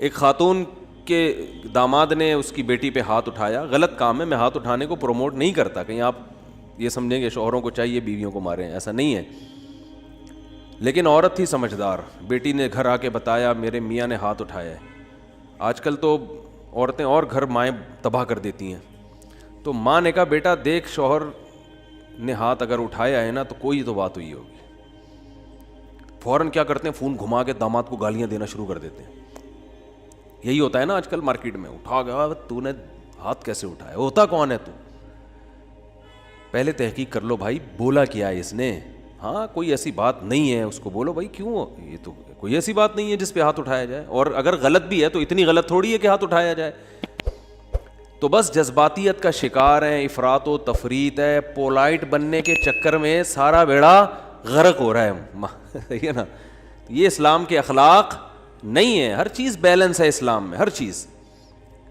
ایک خاتون کے داماد نے اس کی بیٹی پہ ہاتھ اٹھایا. غلط کام ہے, میں ہاتھ اٹھانے کو پروموٹ نہیں کرتا, کہیں آپ یہ سمجھیں کہ شوہروں کو چاہیے بیویوں کو ماریں, ایسا نہیں ہے. لیکن عورت تھی سمجھدار, بیٹی نے گھر آ کے بتایا میرے میاں نے ہاتھ اٹھایا ہے. آج کل تو عورتیں اور گھر مائیں تباہ کر دیتی ہیں. تو ماں نے کہا بیٹا دیکھ شوہر نے ہاتھ اگر اٹھایا ہے نا تو کوئی تو بات ہوئی ہوگی. فوراً کیا کرتے ہیں, فون گھما کے داماد کو گالیاں دینا شروع کر دیتے ہیں. یہی ہوتا ہے نا آج کل مارکیٹ میں, اٹھا گیا تو نے ہاتھ کیسے اٹھایا, ہوتا کون ہے تو. پہلے تحقیق کر لو بھائی, بولا کیا ہے اس نے. ہاں کوئی ایسی بات نہیں ہے, اس کو بولو بھائی کیوں, یہ تو کوئی ایسی بات نہیں ہے جس پہ ہاتھ اٹھایا جائے, اور اگر غلط بھی ہے تو اتنی غلط تھوڑی ہے کہ ہاتھ اٹھایا جائے. تو بس جذباتیت کا شکار ہیں, افراط و تفریط ہے, پولائٹ بننے کے چکر میں سارا بیڑا غرق ہو رہا ہے. صحیح ہے نا, یہ اسلام کے اخلاق نہیں ہے. ہر چیز بیلنس ہے اسلام میں, ہر چیز.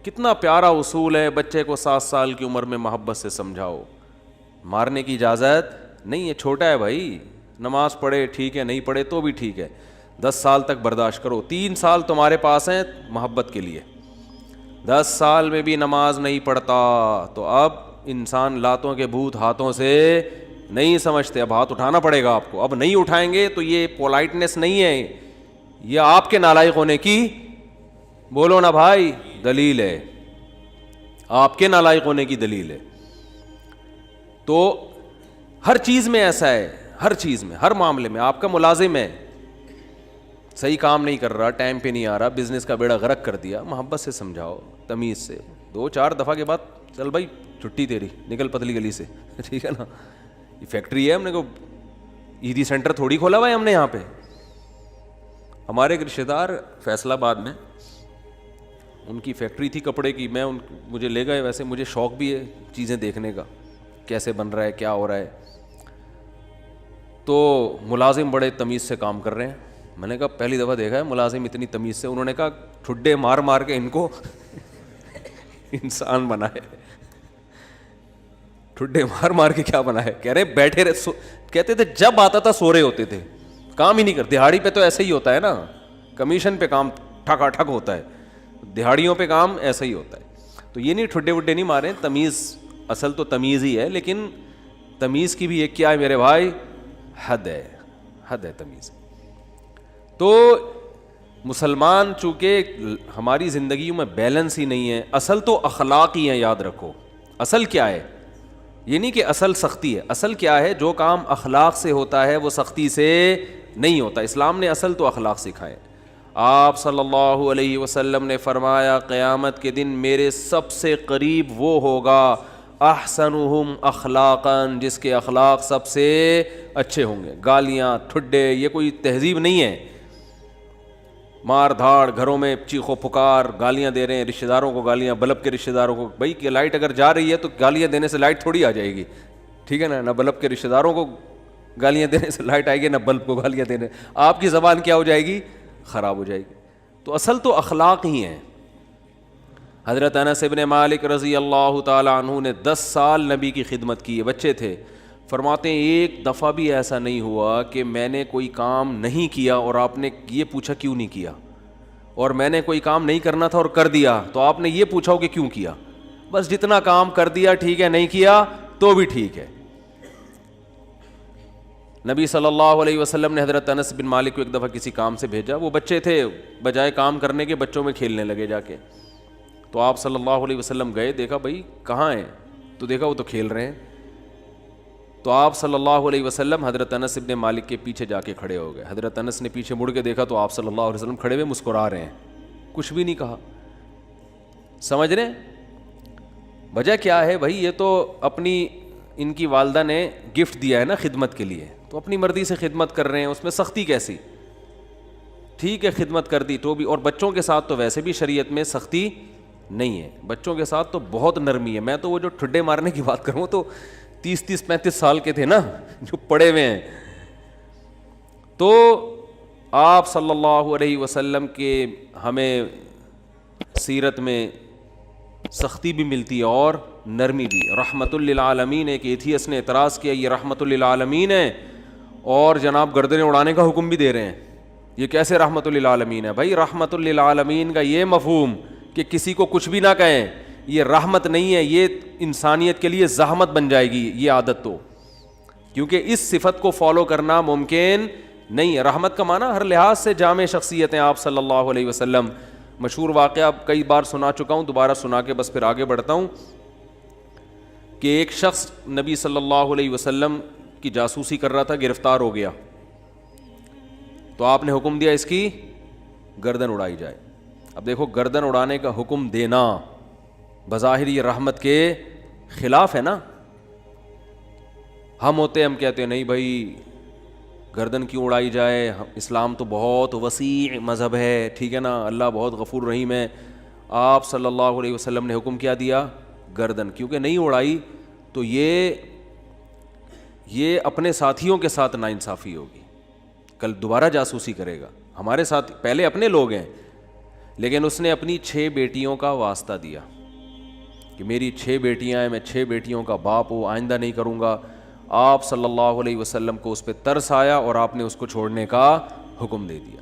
کتنا پیارا اصول ہے, بچے کو 7 سال کی عمر میں محبت سے سمجھاؤ, مارنے کی اجازت نہیں ہے. چھوٹا ہے بھائی, نماز پڑھے ٹھیک ہے, نہیں پڑھے تو بھی ٹھیک ہے, 10 سال تک برداشت کرو. 3 سال تمہارے پاس ہیں محبت کے لیے, 10 سال میں بھی نماز نہیں پڑھتا تو اب انسان لاتوں کے بھوت ہاتھوں سے نہیں سمجھتے, اب ہاتھ اٹھانا پڑے گا آپ کو. اب نہیں اٹھائیں گے تو یہ پولائٹنس نہیں ہے, یہ آپ کے نالائق ہونے کی, بولو نا بھائی, دلیل ہے, آپ کے نالائق ہونے کی دلیل ہے. تو ہر چیز میں ایسا ہے, ہر چیز میں, ہر معاملے میں. آپ کا ملازم ہے, صحیح کام نہیں کر رہا, ٹائم پہ نہیں آ رہا, بزنس کا بیڑا غرق کر دیا, محبت سے سمجھاؤ, تمیز سے. 2-4 دفعہ کے بعد چل بھائی چھٹی تیری, نکل پتلی گلی سے, ٹھیک ہے نا. یہ فیکٹری ہے, ہم نے کو ایدی سینٹر تھوڑی کھولا ہوا ہے ہم نے یہاں پہ. ہمارے ایک رشتے دار فیصل آباد میں, ان کی فیکٹری تھی کپڑے کی, مجھے لے گئے. ویسے مجھے شوق بھی ہے چیزیں دیکھنے کا, کیسے بن رہا ہے, کیا ہو رہا ہے. تو ملازم بڑے تمیز سے کام کر رہے ہیں. میں نے کہا پہلی دفعہ دیکھا ہے ملازم اتنی تمیز سے. انہوں نے کہا ٹھڈے مار مار کے ان کو انسان بنائے. ٹھڈے مار مار کے کیا بنا ہے, کہہ رہے بیٹھے رہے, کہتے تھے جب آتا تھا سو رہے ہوتے تھے, کام ہی نہیں کرتے. دہاڑی پہ تو ایسا ہی ہوتا ہے نا, کمیشن پہ کام ٹھکا ٹھک ہوتا ہے, دہاڑیوں پہ کام ایسا ہی ہوتا ہے. تو یہ نہیں ٹھڈے وڈے نہیں مارے, تمیز, اصل تو تمیز ہی ہے, لیکن تمیز کی بھی ایک کیا ہے میرے بھائی, حد ہے, حد ہے تمیز. تو مسلمان چونکہ ہماری زندگیوں میں بیلنس ہی نہیں ہے. اصل تو اخلاق ہی ہیں, یاد رکھو. اصل کیا ہے, یہ نہیں کہ اصل سختی ہے. اصل کیا ہے, جو کام اخلاق سے ہوتا ہے وہ سختی سے نہیں ہوتا. اسلام نے اصل تو اخلاق سکھائے. آپ صلی اللہ علیہ وسلم نے فرمایا قیامت کے دن میرے سب سے قریب وہ ہوگا احسنہم اخلاقا, جس کے اخلاق سب سے اچھے ہوں گے. گالیاں, ٹھڈے, یہ کوئی تہذیب نہیں ہے. مار دھاڑ, گھروں میں چیخو پکار, گالیاں دے رہے ہیں رشتہ داروں کو, گالیاں بلب کے رشتہ داروں کو. بھائی کہ لائٹ اگر جا رہی ہے تو گالیاں دینے سے لائٹ تھوڑی آ جائے گی, ٹھیک ہے نا. نہ بلب کے رشتہ داروں کو گالیاں دینے سے لائٹ آئے گی, نہ بلب کو گالیاں دینے. آپ کی زبان کیا ہو جائے گی, خراب ہو جائے گی. تو اصل تو اخلاق ہی ہیں. حضرت انس بن مالک رضی اللہ تعالی عنہ نے 10 سال نبی کی خدمت کی ہے, بچے تھے. فرماتے ہیں ایک دفعہ بھی ایسا نہیں ہوا کہ میں نے کوئی کام نہیں کیا اور آپ نے یہ پوچھا کیوں نہیں کیا, اور میں نے کوئی کام نہیں کرنا تھا اور کر دیا تو آپ نے یہ پوچھا ہو کہ کیوں کیا. بس جتنا کام کر دیا ٹھیک ہے, نہیں کیا تو بھی ٹھیک ہے. نبی صلی اللہ علیہ وسلم نے حضرت انس بن مالک کو ایک دفعہ کسی کام سے بھیجا. وہ بچے تھے, بجائے کام کرنے کے بچوں میں کھیلنے لگے جا کے. تو آپ صلی اللہ علیہ وسلم گئے, دیکھا بھائی کہاں ہیں, تو دیکھا وہ تو کھیل رہے ہیں. تو آپ صلی اللہ علیہ وسلم حضرت انس بن مالک کے پیچھے جا کے کھڑے ہو گئے. حضرت انس نے پیچھے مڑ کے دیکھا تو آپ صلی اللہ علیہ وسلم کھڑے ہوئے مسکرا رہے ہیں, کچھ بھی نہیں کہا. سمجھ رہے وجہ کیا ہے بھائی, یہ تو اپنی ان کی والدہ نے گفٹ دیا ہے نا خدمت کے لیے, تو اپنی مرضی سے خدمت کر رہے ہیں, اس میں سختی کیسی. ٹھیک ہے خدمت کر دی تو بھی, اور بچوں کے ساتھ تو ویسے بھی شریعت میں سختی نہیں ہے, بچوں کے ساتھ تو بہت نرمی ہے. میں تو وہ جو ٹھڈے مارنے کی بات کروں تو 30-35 سال کے تھے نا جو پڑے ہوئے ہیں. تو آپ صلی اللہ علیہ وسلم کے ہمیں سیرت میں سختی بھی ملتی ہے اور نرمی بھی. رحمت للعالمین, ایک ایتھیس نے اعتراض کیا یہ رحمت للعالمین ہے اور جناب گردنیں اڑانے کا حکم بھی دے رہے ہیں, یہ کیسے رحمت للعالمین ہے؟ بھائی رحمت للعالمین کا یہ مفہوم کہ کسی کو کچھ بھی نہ کہیں یہ رحمت نہیں ہے، یہ انسانیت کے لیے زحمت بن جائے گی یہ عادت، تو کیونکہ اس صفت کو فالو کرنا ممکن نہیں ہے۔ رحمت کا معنی ہر لحاظ سے جامع شخصیت ہیں آپ صلی اللہ علیہ وسلم۔ مشہور واقعہ کئی بار سنا چکا ہوں، دوبارہ سنا کے بس پھر آگے بڑھتا ہوں، کہ ایک شخص نبی صلی اللہ علیہ وسلم کی جاسوسی کر رہا تھا، گرفتار ہو گیا، تو آپ نے حکم دیا اس کی گردن اڑائی جائے۔ اب دیکھو گردن اڑانے کا حکم دینا بظاہر یہ رحمت کے خلاف ہے نا۔ ہم کہتے ہیں نہیں بھائی گردن کیوں اڑائی جائے، اسلام تو بہت وسیع مذہب ہے، ٹھیک ہے نا، اللہ بہت غفور رحیم ہے۔ آپ صلی اللہ علیہ وسلم نے حکم کیا دیا؟ گردن، کیونکہ نہیں اڑائی تو یہ اپنے ساتھیوں کے ساتھ ناانصافی ہوگی، کل دوبارہ جاسوسی کرے گا۔ ہمارے ساتھ پہلے اپنے لوگ ہیں، لیکن اس نے اپنی 6 بیٹیوں کا واسطہ دیا کہ میری 6 بیٹیاں ہیں، میں 6 بیٹیوں کا باپ ہوں، آئندہ نہیں کروں گا۔ آپ صلی اللہ علیہ وسلم کو اس پہ ترس آیا اور آپ نے اس کو چھوڑنے کا حکم دے دیا۔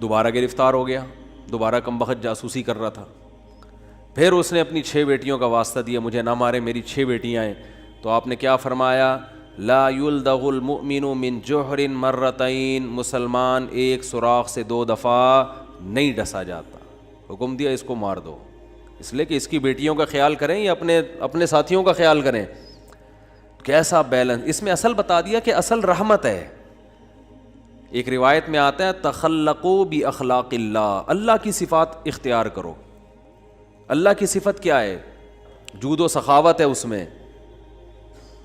دوبارہ گرفتار ہو گیا، دوبارہ کمبخت جاسوسی کر رہا تھا، پھر اس نے اپنی 6 بیٹیوں کا واسطہ دیا، مجھے نہ مارے، میری 6 بیٹیاں ہیں۔ تو آپ نے کیا فرمایا؟ لا یلدغ المؤمن من جوہر مرتین، مسلمان ایک سوراخ سے 2 دفعہ نہیں ڈسا جاتا۔ حکم دیا اس کو مار دو، اس لیے کہ اس کی بیٹیوں کا خیال کریں یا اپنے ساتھیوں کا خیال کریں۔ کیسا بیلنس اس میں، اصل بتا دیا کہ اصل رحمت ہے۔ ایک روایت میں آتا ہے تخلقوا باخلاق اللہ، اللہ کی صفات اختیار کرو۔ اللہ کی صفت کیا ہے؟ جود و سخاوت ہے اس میں۔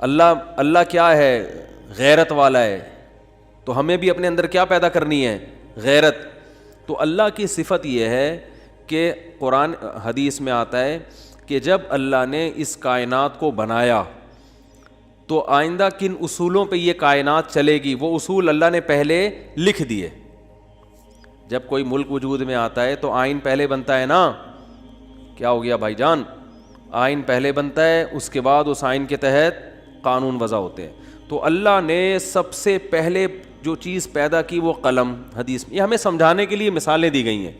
اللہ کیا ہے؟ غیرت والا ہے، تو ہمیں بھی اپنے اندر کیا پیدا کرنی ہے؟ غیرت۔ تو اللہ کی صفت یہ ہے کہ قرآن حدیث میں آتا ہے کہ جب اللہ نے اس کائنات کو بنایا تو آئندہ کن اصولوں پہ یہ کائنات چلے گی، وہ اصول اللہ نے پہلے لکھ دیے۔ جب کوئی ملک وجود میں آتا ہے تو آئین پہلے بنتا ہے نا، کیا ہو گیا بھائی جان؟ آئین پہلے بنتا ہے، اس کے بعد اس آئین کے تحت قانون وضع ہوتے ہیں۔ تو اللہ نے سب سے پہلے جو چیز پیدا کی وہ قلم، حدیث میں یہ ہمیں سمجھانے کے لیے مثالیں دی گئی ہیں۔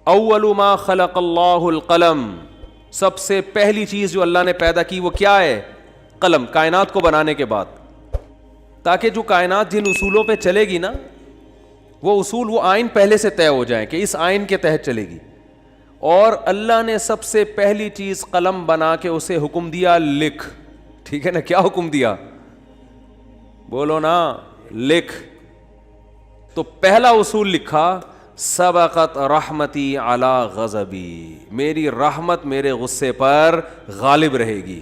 اول ما خلق اللہ القلم، سب سے پہلی چیز جو اللہ نے پیدا کی وہ کیا ہے؟ قلم، کائنات کو بنانے کے بعد، تاکہ جو کائنات جن اصولوں پہ چلے گی نا، وہ اصول، وہ آئین پہلے سے طے ہو جائیں کہ اس آئین کے تحت چلے گی۔ اور اللہ نے سب سے پہلی چیز قلم بنا کے اسے حکم دیا لکھ، ٹھیک ہے نا؟ کیا حکم دیا؟ بولو نا، لکھ۔ تو پہلا اصول لکھا، سبقت رحمتی علی غضبی، میری رحمت میرے غصے پر غالب رہے گی۔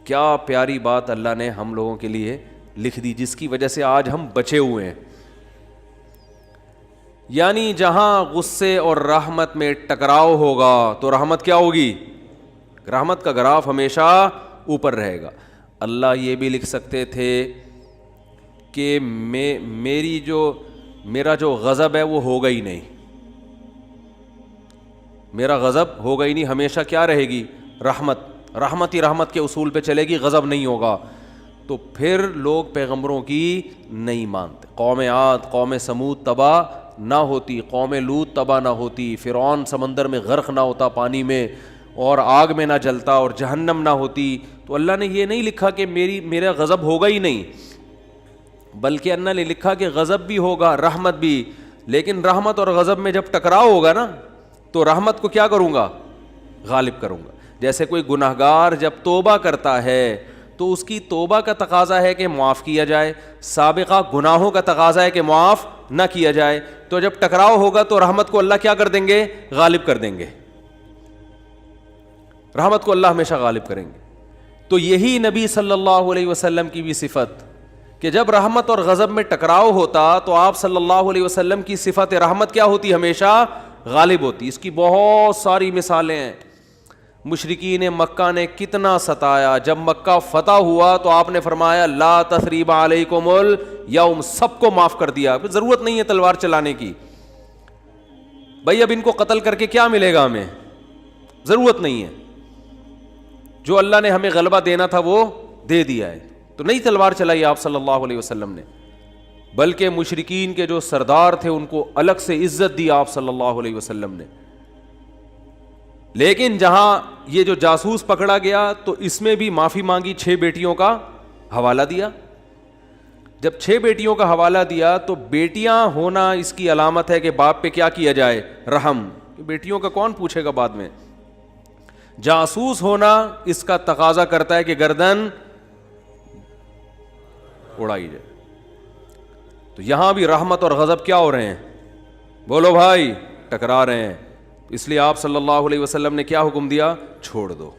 کیا پیاری بات اللہ نے ہم لوگوں کے لیے لکھ دی، جس کی وجہ سے آج ہم بچے ہوئے ہیں۔ یعنی جہاں غصے اور رحمت میں ٹکراؤ ہوگا تو رحمت کیا ہوگی؟ رحمت کا گراف ہمیشہ اوپر رہے گا۔ اللہ یہ بھی لکھ سکتے تھے کہ میرا جو غضب ہے وہ ہوگا ہی نہیں، میرا غضب ہوگا ہی نہیں، ہمیشہ کیا رہے گی؟ رحمت ہی رحمت کے اصول پہ چلے گی، غضب نہیں ہوگا۔ تو پھر لوگ پیغمبروں کی نہیں مانتے۔ قوم عاد، قوم سمود تباہ نہ ہوتی، قوم لوط تباہ نہ ہوتی، فرعون سمندر میں غرق نہ ہوتا پانی میں، اور آگ میں نہ جلتا، اور جہنم نہ ہوتی، تو اللہ نے یہ نہیں لکھا کہ میرا غضب ہوگا ہی نہیں، بلکہ اللہ نے لکھا کہ غضب بھی ہوگا، رحمت بھی۔ لیکن رحمت اور غضب میں جب ٹکراؤ ہوگا نا، تو رحمت کو کیا کروں گا؟ غالب کروں گا۔ جیسے کوئی گناہگار جب توبہ کرتا ہے تو اس کی توبہ کا تقاضا ہے کہ معاف کیا جائے، سابقہ گناہوں کا تقاضا ہے کہ معاف نہ کیا جائے۔ تو جب ٹکراؤ ہوگا تو رحمت کو اللہ کیا کر دیں گے؟ غالب کر دیں گے۔ رحمت کو اللہ ہمیشہ غالب کریں گے۔ تو یہی نبی صلی اللہ علیہ وسلم کی بھی صفت کہ جب رحمت اور غضب میں ٹکراؤ ہوتا تو آپ صلی اللہ علیہ وسلم کی صفت رحمت کیا ہوتی؟ ہمیشہ غالب ہوتی۔ اس کی بہت ساری مثالیں ہیں۔ مشرکین مکہ نے کتنا ستایا، جب مکہ فتح ہوا تو آپ نے فرمایا لا تثریب علیکم الیوم، سب کو معاف کر دیا، ضرورت نہیں ہے تلوار چلانے کی۔ بھائی اب ان کو قتل کر کے کیا ملے گا ہمیں؟ ضرورت نہیں ہے، جو اللہ نے ہمیں غلبہ دینا تھا وہ دے دیا ہے، تو نہیں تلوار چلائی آپ صلی اللہ علیہ وسلم نے، بلکہ مشرکین کے جو سردار تھے ان کو الگ سے عزت دی آپ صلی اللہ علیہ وسلم نے. لیکن جہاں یہ جو جاسوس پکڑا گیا تو اس میں بھی معافی مانگی, 6 بیٹیوں کا حوالہ دیا. جب 6 بیٹیوں کا حوالہ دیا تو بیٹیاں ہونا اس کی علامت ہے کہ باپ پہ کیا کیا جائے, رحم. بیٹیوں کا کون پوچھے گا بعد میں. جاسوس ہونا اس کا تقاضا کرتا ہے کہ گردن اڑائی جائے. تو یہاں بھی رحمت اور غضب کیا ہو رہے ہیں, بولو بھائی, ٹکرا رہے ہیں. اس لیے آپ صلی اللہ علیہ وسلم نے کیا حکم دیا, چھوڑ دو.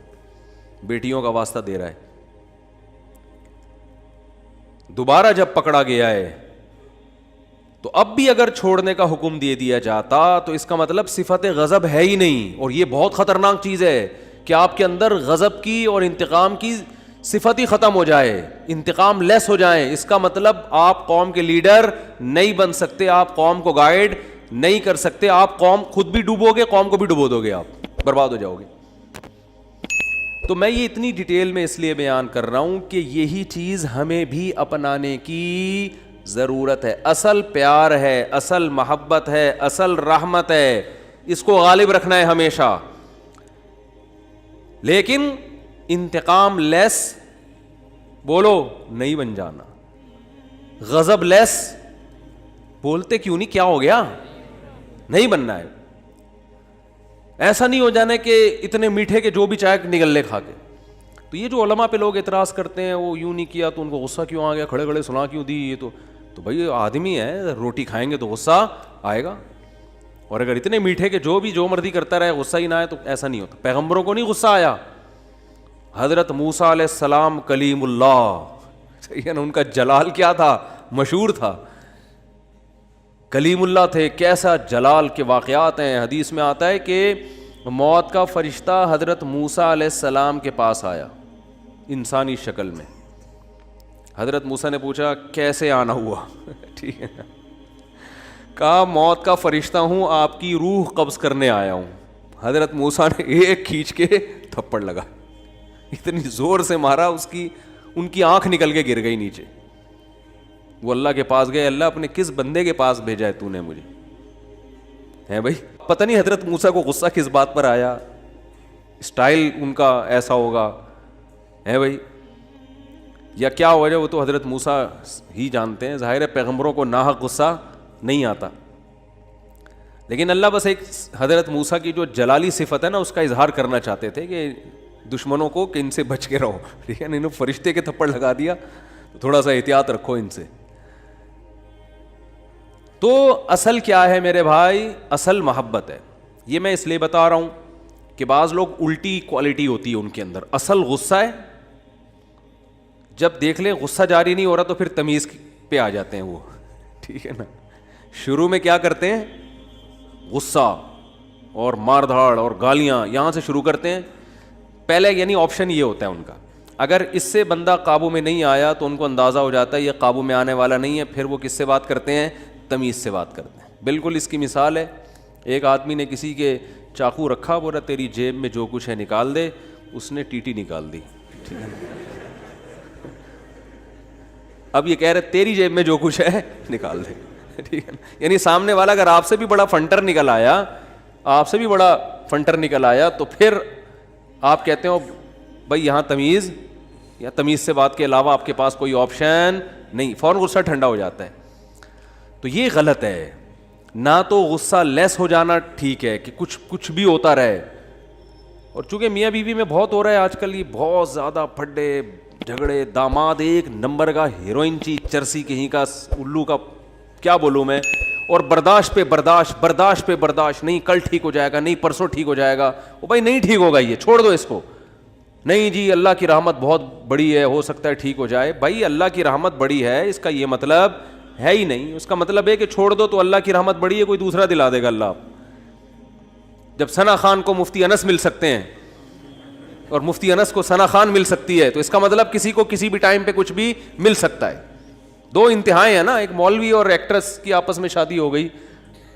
بیٹیوں کا واسطہ دے رہا ہے. دوبارہ جب پکڑا گیا ہے تو اب بھی اگر چھوڑنے کا حکم دے دیا جاتا تو اس کا مطلب صفت غضب ہے ہی نہیں. اور یہ بہت خطرناک چیز ہے کہ آپ کے اندر غضب کی اور انتقام کی صفت ہی ختم ہو جائے, انتقام لیس ہو جائیں. اس کا مطلب آپ قوم کے لیڈر نہیں بن سکتے, آپ قوم کو گائیڈ نہیں کر سکتے, آپ قوم خود بھی ڈوبو گے, قوم کو بھی ڈبو دو گے, آپ برباد ہو جاؤ گے. تو میں یہ اتنی ڈیٹیل میں اس لیے بیان کر رہا ہوں کہ یہی چیز ہمیں بھی اپنانے کی ضرورت ہے. اصل پیار ہے, اصل محبت ہے, اصل رحمت ہے, اس کو غالب رکھنا ہے ہمیشہ. لیکن انتقام لیس بولو نہیں بن جانا, غضب لیس بولتے کیوں نہیں, کیا ہو گیا, نہیں بننا ہے. ایسا نہیں ہو جانا کہ اتنے میٹھے کے جو بھی چائے نگل لے کھا کے. تو یہ جو علماء پہ لوگ اعتراض کرتے ہیں وہ یوں نہیں کیا تو ان کو غصہ کیوں آ گیا, کھڑے کھڑے سنا کیوں دی, یہ تو بھائی آدمی ہے, روٹی کھائیں گے تو غصہ آئے گا. اور اگر اتنے میٹھے کے جو بھی جو مرضی کرتا رہے غصہ ہی نہ آئے تو ایسا نہیں ہوتا. پیغمبروں کو نہیں غصہ آیا. حضرت موسیٰ علیہ السلام کلیم اللہ, صحیح ہے نا, ان کا جلال کیا تھا, مشہور تھا, کلیم اللہ تھے. کیسا جلال کے واقعات ہیں. حدیث میں آتا ہے کہ موت کا فرشتہ حضرت موسیٰ علیہ السلام کے پاس آیا انسانی شکل میں. حضرت موسیٰ نے پوچھا کیسے آنا ہوا, ٹھیک ہے, کہا موت کا فرشتہ ہوں, آپ کی روح قبض کرنے آیا ہوں. حضرت موسیٰ نے ایک کھینچ کے تھپڑ لگا, اتنی زور سے مارا ان کی آنکھ نکل کے گر گئی نیچے. وہ اللہ کے پاس گئے, اللہ اپنے کس بندے کے پاس بھیجا ہے تو نے مجھے, ہے بھائی. پتہ نہیں حضرت موسیٰ کو غصہ کس بات پر آیا, اسٹائل ان کا ایسا ہوگا, ہے بھائی, یا کیا وجہ, وہ تو حضرت موسیٰ ہی جانتے ہیں. ظاہر ہے پیغمبروں کو ناحق غصہ نہیں آتا, لیکن اللہ بس ایک حضرت موسیٰ کی جو جلالی صفت ہے نا اس کا اظہار کرنا چاہتے تھے کہ دشمنوں کو کہ ان سے بچ کے رہو, ٹھیک ہے, انہوں فرشتے کے تھپڑ لگا دیا تو تھوڑا سا احتیاط رکھو ان سے. تو اصل کیا ہے میرے بھائی, اصل محبت ہے. یہ میں اس لیے بتا رہا ہوں کہ بعض لوگ الٹی کوالٹی ہوتی ہے ان کے اندر. اصل غصہ ہے, جب دیکھ لیں غصہ جاری نہیں ہو رہا تو پھر تمیز پہ آ جاتے ہیں وہ, ٹھیک ہے نا. شروع میں کیا کرتے ہیں, غصہ اور مار دھاڑ اور گالیاں یہاں سے شروع کرتے ہیں پہلے, یعنی آپشن یہ ہوتا ہے ان کا. اگر اس سے بندہ قابو میں نہیں آیا تو ان کو اندازہ ہو جاتا ہے یہ قابو میں آنے والا نہیں ہے, پھر وہ کس سے بات کرتے ہیں, تمیز سے بات کرتے ہیں. بالکل اس کی مثال ہے, ایک آدمی نے کسی کے چاقو رکھا, بولا تیری جیب میں جو کچھ ہے نکال دے, اس نے ٹیٹی نکال دی, ٹھیک ہے. اب یہ کہہ رہے تیری جیب میں جو کچھ ہے نکال دے, ٹھیک ہے. یعنی سامنے والا اگر آپ سے بھی بڑا فنٹر نکل آیا, آپ سے بھی بڑا فنٹر نکل آیا تو پھر آپ کہتے ہو بھائی یہاں تمیز, یا تمیز سے بات کے علاوہ آپ کے پاس کوئی آپشن نہیں, فوراً غصہ ٹھنڈا ہو جاتا ہے. تو یہ غلط ہے. نہ تو غصہ لیس ہو جانا ٹھیک ہے کہ کچھ بھی ہوتا رہے, اور چونکہ میاں بیوی میں بہت ہو رہا ہے آج کل, یہ بہت زیادہ پھڈے جھگڑے, داماد ایک نمبر کا ہیروئن چیز, چرسی کہیں کا, الو کا, کیا بولوں میں, اور برداشت پہ برداشت, نہیں کل ٹھیک ہو جائے گا, نہیں پرسوں ٹھیک ہو جائے گا. وہ بھائی نہیں ٹھیک ہوگا, یہ چھوڑ دو اس کو. نہیں جی اللہ کی رحمت بہت بڑی ہے, ہو سکتا ہے ٹھیک ہو جائے. بھائی اللہ کی رحمت بڑی ہے اس کا یہ مطلب ہے ہی نہیں. اس کا مطلب ہے کہ چھوڑ دو تو اللہ کی رحمت بڑی ہے, کوئی دوسرا دلا دے گا اللہ. جب ثنا خان کو مفتی انس مل سکتے ہیں اور مفتی انس کو ثنا خان مل سکتی ہے, تو اس کا مطلب کسی کو کسی بھی ٹائم پہ کچھ بھی مل سکتا ہے. دو انتہائیں ہیں نا, ایک مولوی اور ایکٹریس کی آپس میں شادی ہو گئی,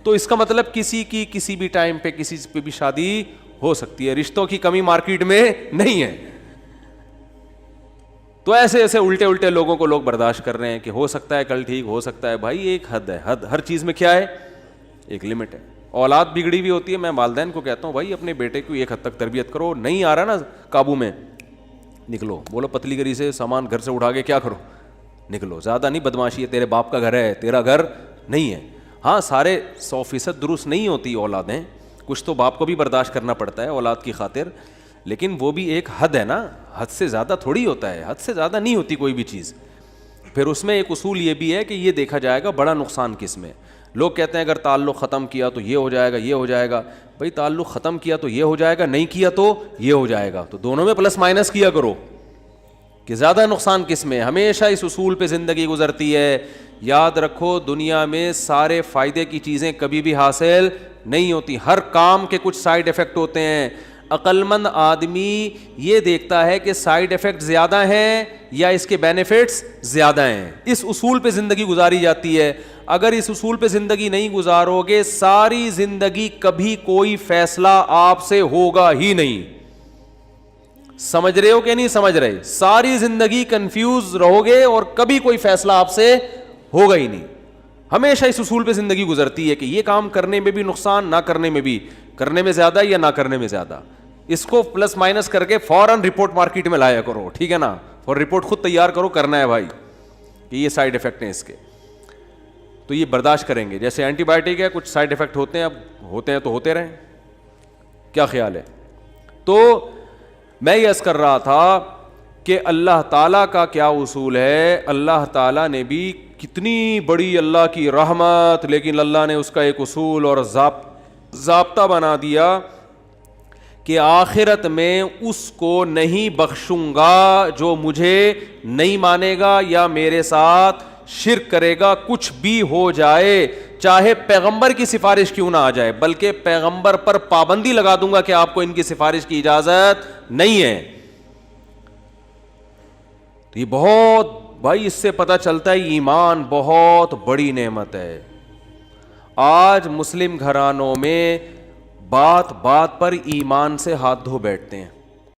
تو اس کا مطلب کسی کی کسی بھی ٹائم پہ کسی پہ بھی شادی ہو سکتی ہے. رشتوں کی کمی مارکیٹ میں نہیں ہے. تو ایسے ایسے الٹے الٹے لوگوں کو لوگ برداشت کر رہے ہیں کہ ہو سکتا ہے کل ٹھیک ہو سکتا ہے. بھائی ایک حد ہے, حد ہر چیز میں کیا ہے, ایک لمٹ ہے. اولاد بگڑی ہوئی ہوتی ہے, میں والدین کو کہتا ہوں بھائی اپنے بیٹے کو ایک حد تک تربیت کرو, نہیں آ رہا نا قابو میں, نکلو. بولو پتلی گری سے سامان گھر سے اٹھا کے کیا کرو, نکلو. زیادہ نہیں بدماشی ہے, تیرے باپ کا گھر ہے, تیرا گھر نہیں ہے. ہاں سارے 100% درست نہیں ہوتی اولادیں, کچھ تو باپ کو بھی برداشت کرنا پڑتا ہے اولاد کی خاطر, لیکن وہ بھی ایک حد ہے نا, حد سے زیادہ تھوڑی ہوتا ہے, حد سے زیادہ نہیں ہوتی کوئی بھی چیز. پھر اس میں ایک اصول یہ بھی ہے کہ یہ دیکھا جائے گا بڑا نقصان کس میں. لوگ کہتے ہیں اگر تعلق ختم کیا تو یہ ہو جائے گا, یہ ہو جائے گا. بھائی تعلق ختم کیا تو یہ ہو جائے گا, نہیں کیا تو یہ ہو جائے گا, تو دونوں میں پلس مائنس کیا کرو کہ زیادہ نقصان کس میں. ہمیشہ اس اصول پہ زندگی گزرتی ہے. یاد رکھو دنیا میں سارے فائدے کی چیزیں کبھی بھی حاصل نہیں ہوتی, ہر کام کے کچھ سائیڈ ایفیکٹ ہوتے ہیں. عقل مند آدمی یہ دیکھتا ہے کہ سائیڈ ایفیکٹ زیادہ ہیں یا اس کے بینیفٹس زیادہ ہیں. اس اصول پہ زندگی گزاری جاتی ہے. اگر اس اصول پہ زندگی نہیں گزارو گے ساری زندگی کبھی کوئی فیصلہ آپ سے ہوگا ہی نہیں. سمجھ رہے ہو کہ نہیں سمجھ رہے؟ ساری زندگی کنفیوز رہو گے اور کبھی کوئی فیصلہ آپ سے ہوگا ہی نہیں. ہمیشہ اس اصول پہ زندگی گزرتی ہے کہ یہ کام کرنے میں بھی نقصان, نہ کرنے میں بھی, کرنے میں زیادہ یا نہ کرنے میں زیادہ. اس کو پلس مائنس کر کے فوراً رپورٹ مارکیٹ میں لایا کرو, ٹھیک ہے نا, اور رپورٹ خود تیار کرو, کرنا ہے بھائی کہ یہ سائیڈ ایفیکٹ ہیں اس کے, تو یہ برداشت کریں گے. جیسے اینٹی بائیوٹک ہے, کچھ سائیڈ ایفیکٹ ہوتے ہیں, اب ہوتے ہیں تو ہوتے رہیں, کیا خیال ہے؟ تو میں یہ عرض کر رہا تھا کہ اللہ تعالیٰ کا کیا اصول ہے. اللہ تعالیٰ نے بھی کتنی بڑی اللہ کی رحمت, لیکن اللہ نے اس کا ایک اصول اور ضابطہ بنا دیا کہ آخرت میں اس کو نہیں بخشوں گا جو مجھے نہیں مانے گا یا میرے ساتھ شرک کرے گا, کچھ بھی ہو جائے, چاہے پیغمبر کی سفارش کیوں نہ آ جائے, بلکہ پیغمبر پر پابندی لگا دوں گا کہ آپ کو ان کی سفارش کی اجازت نہیں ہے. تو یہ بہت, بھائی اس سے پتہ چلتا ہے ایمان بہت بڑی نعمت ہے. آج مسلم گھرانوں میں بات بات پر ایمان سے ہاتھ دھو بیٹھتے ہیں.